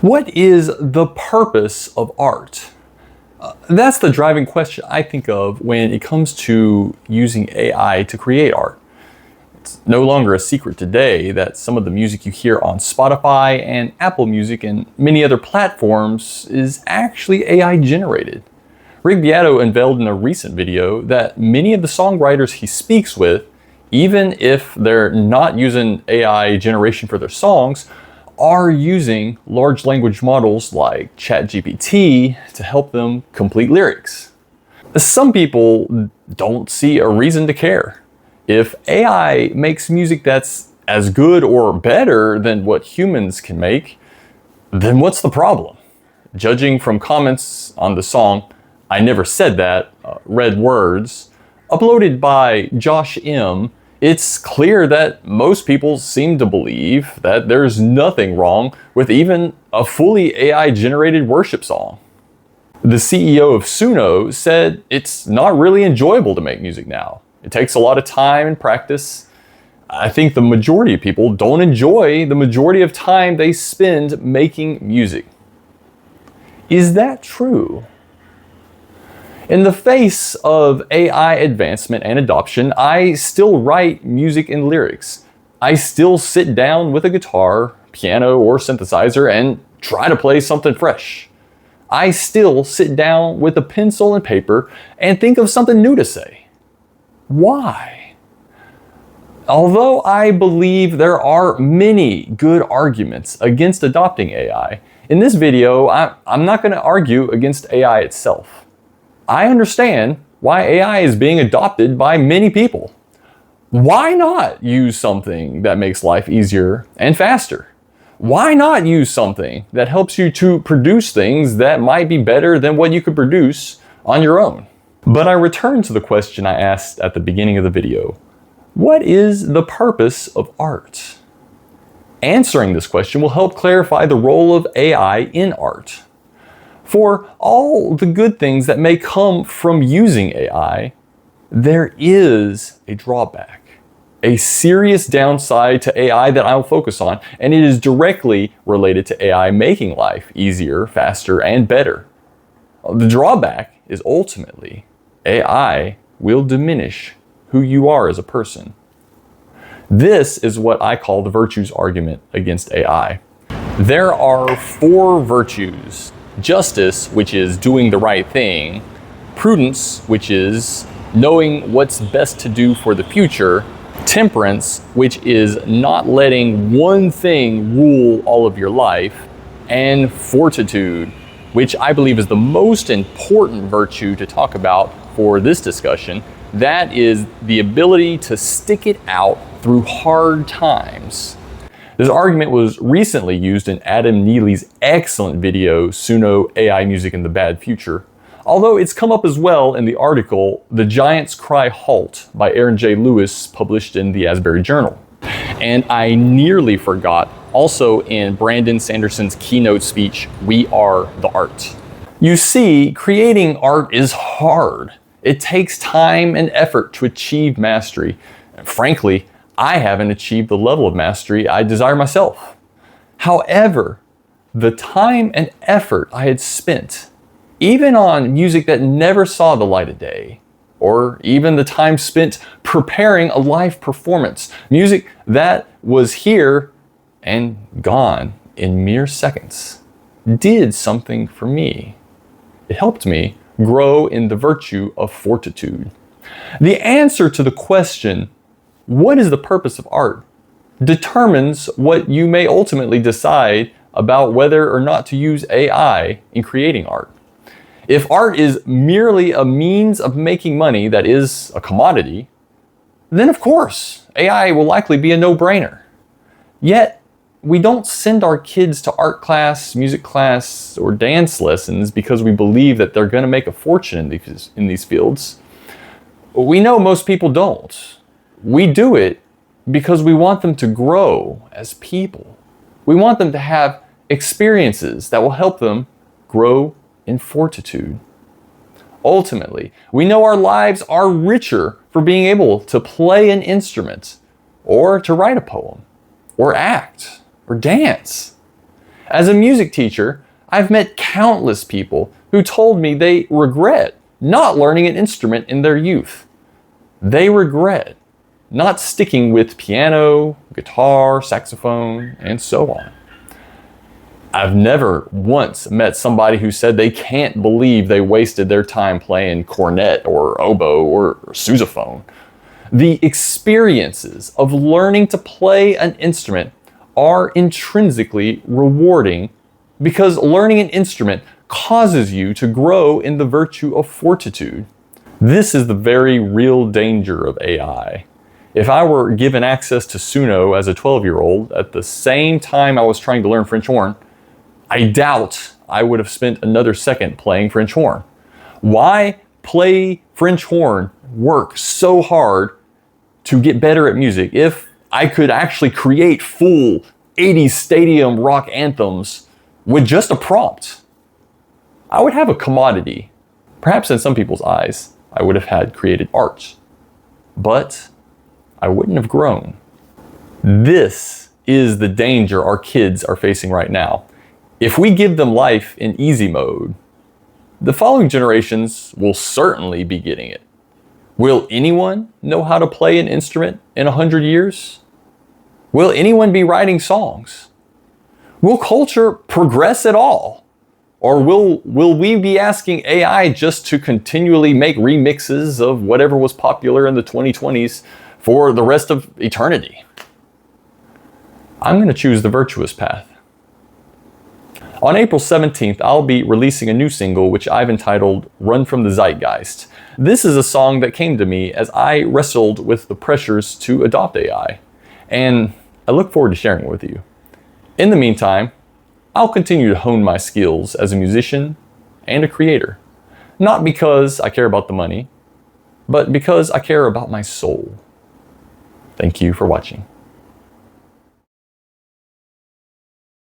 What is the purpose of art? That's the driving question I think of when it comes to using AI to create art. It's no longer a secret today that some of the music you hear on Spotify and Apple Music and many other platforms is actually AI generated. Rick Beato unveiled in a recent video that many of the songwriters he speaks with, even if they're not using AI generation for their songs, are using large language models like ChatGPT to help them complete lyrics. Some people don't see a reason to care. If AI makes music that's as good or better than what humans can make, then what's the problem? Judging from comments on the song, I Never Said That, Red Words, uploaded by Josh M., it's clear that most people seem to believe that there's nothing wrong with even a fully AI-generated worship song. The CEO of Suno said it's not really enjoyable to make music now. It takes a lot of time and practice. I think the majority of people don't enjoy the majority of time they spend making music. Is that true? In the face of AI advancement and adoption, I still write music and lyrics. I still sit down with a guitar, piano, or synthesizer and try to play something fresh. I still sit down with a pencil and paper and think of something new to say. Why? Although I believe there are many good arguments against adopting AI, in this video, I'm not going to argue against AI itself. I understand why AI is being adopted by many people. Why not use something that makes life easier and faster? Why not use something that helps you to produce things that might be better than what you could produce on your own? But I return to the question I asked at the beginning of the video. What is the purpose of art? Answering this question will help clarify the role of AI in art. For all the good things that may come from using AI, there is a drawback, a serious downside to AI that I'll focus on, and it is directly related to AI making life easier, faster, and better. The drawback is ultimately AI will diminish who you are as a person. This is what I call the virtues argument against AI. There are 4 virtues. Justice, which is doing the right thing. Prudence, which is knowing what's best to do for the future. Temperance, which is not letting one thing rule all of your life. And fortitude, which I believe is the most important virtue to talk about for this discussion. That is the ability to stick it out through hard times. This argument was recently used in Adam Neely's excellent video, Suno AI Music in the Bad Future, although it's come up as well in the article, The Giants Cry Halt by Aaron J. Lewis, published in the Asbury Journal. And I nearly forgot, also in Brandon Sanderson's keynote speech, We Are the Art. You see, creating art is hard. It takes time and effort to achieve mastery. And frankly, I haven't achieved the level of mastery I desire myself. However, the time and effort I had spent, even on music that never saw the light of day, or even the time spent preparing a live performance, music that was here and gone in mere seconds, did something for me. It helped me grow in the virtue of fortitude. The answer to the question, what is the purpose of art, determines what you may ultimately decide about whether or not to use AI in creating art. If art is merely a means of making money that is a commodity, then of course, AI will likely be a no-brainer. Yet, we don't send our kids to art class, music class, or dance lessons because we believe that they're going to make a fortune in these fields. We know most people don't. We do it because we want them to grow as people. We want them to have experiences that will help them grow in fortitude. Ultimately, we know our lives are richer for being able to play an instrument, or to write a poem, or act, or dance. As a music teacher, I've met countless people who told me they regret not learning an instrument in their youth. They regret not sticking with piano, guitar, saxophone, and so on. I've never once met somebody who said they can't believe they wasted their time playing cornet or oboe or sousaphone. The experiences of learning to play an instrument are intrinsically rewarding because learning an instrument causes you to grow in the virtue of fortitude. This is the very real danger of AI. If I were given access to Suno as a 12-year-old at the same time I was trying to learn French horn, I doubt I would have spent another second playing French horn. Why play French horn, work so hard to get better at music if I could actually create full 80s stadium rock anthems with just a prompt? I would have a commodity. Perhaps in some people's eyes, I would have had created art, but I wouldn't have grown. This is the danger our kids are facing right now. If we give them life in easy mode, the following generations will certainly be getting it. Will anyone know how to play an instrument in 100 years? Will anyone be writing songs? Will culture progress at all? Or will we be asking AI just to continually make remixes of whatever was popular in the 2020s for the rest of eternity? I'm going to choose the virtuous path. On April 17th, I'll be releasing a new single which I've entitled Run from the Zeitgeist. This is a song that came to me as I wrestled with the pressures to adopt AI, and I look forward to sharing it with you. In the meantime, I'll continue to hone my skills as a musician and a creator, not because I care about the money, but because I care about my soul. Thank you for watching.